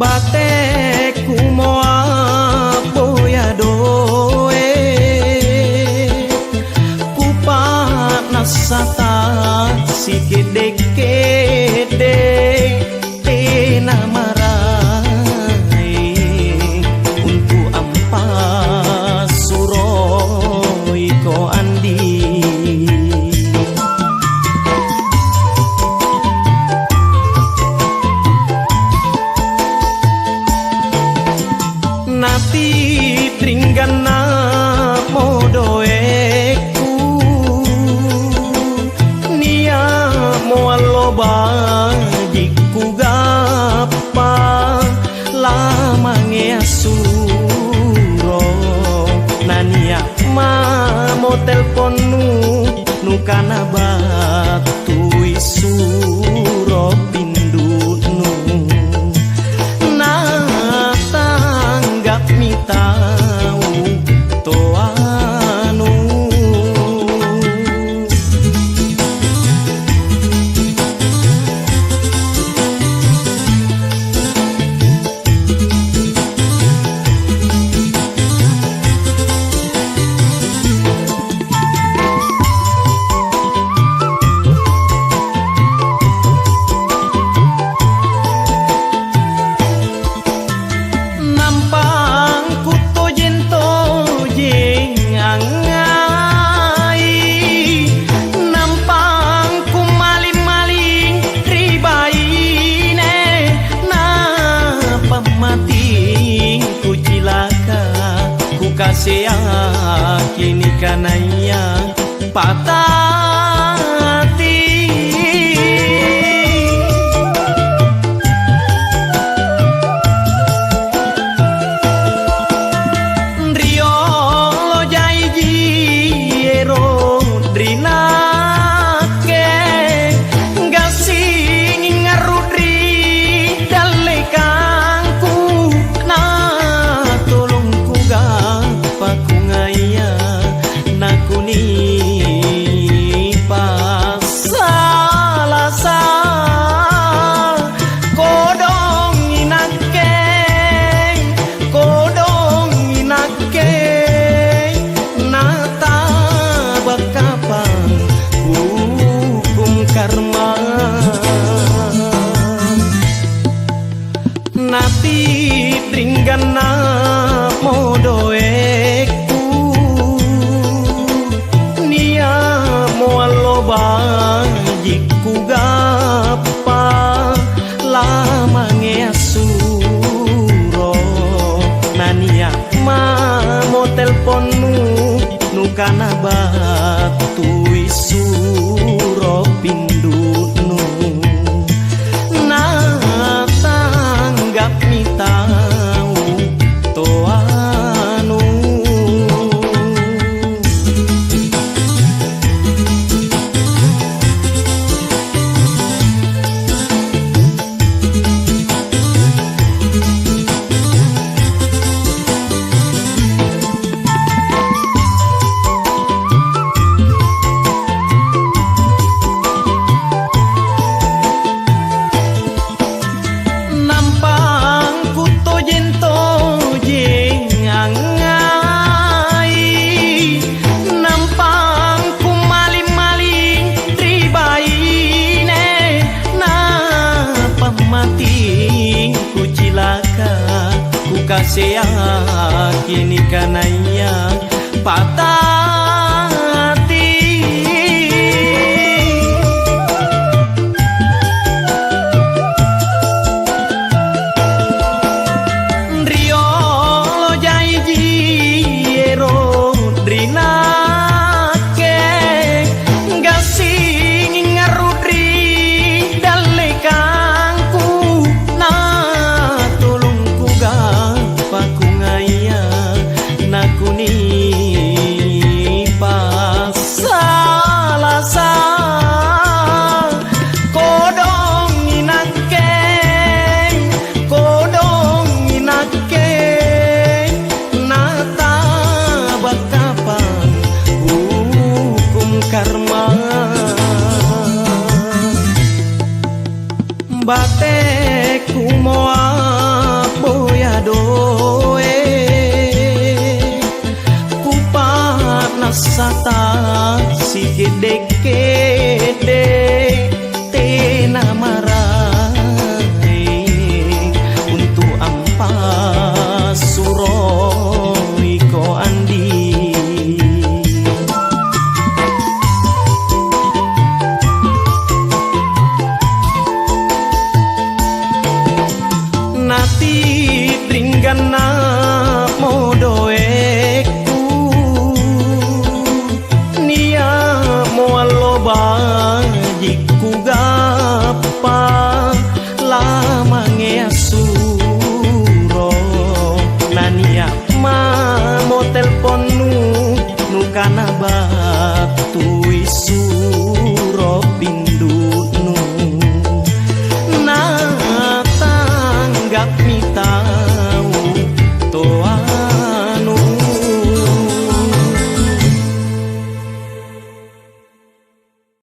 Bateku moa poya doe kupat nasata si kede-kede tena marai untuk ampas suroi ko andi. Nati tringgana modoeku nia moaloba jiku gapa lama ngeasuro nania mo telponu nukana batu isuro pindunu kasih kini kanaya patah hati. Rio lo jaiji ero drina ke gasing ngarudri dalekangku na tolongku ga pakungaya nakuni pasalasa kodong inake nata bakapang hukum karma nati tringgana modoeku nia moaloba jiku gapa lama ngeasuro nania mo telponu nukana batu isuro pindunu na tanggap mitau toanu. Kasih kini kanaya patah hati. Rio lo jaiji ero drina ke gasing ngarudri dalekangku na tolongku ga pakungaya nakuni pasalasa kodong inake nata bakapang hukum karma bateku moa doe kupat nasata si gede-gede tena marai untuk ampas suroi ko andi nati tringgana modoeku nia moaloba jiku gapa lamange asuro nania ma mo telponu nu kana ba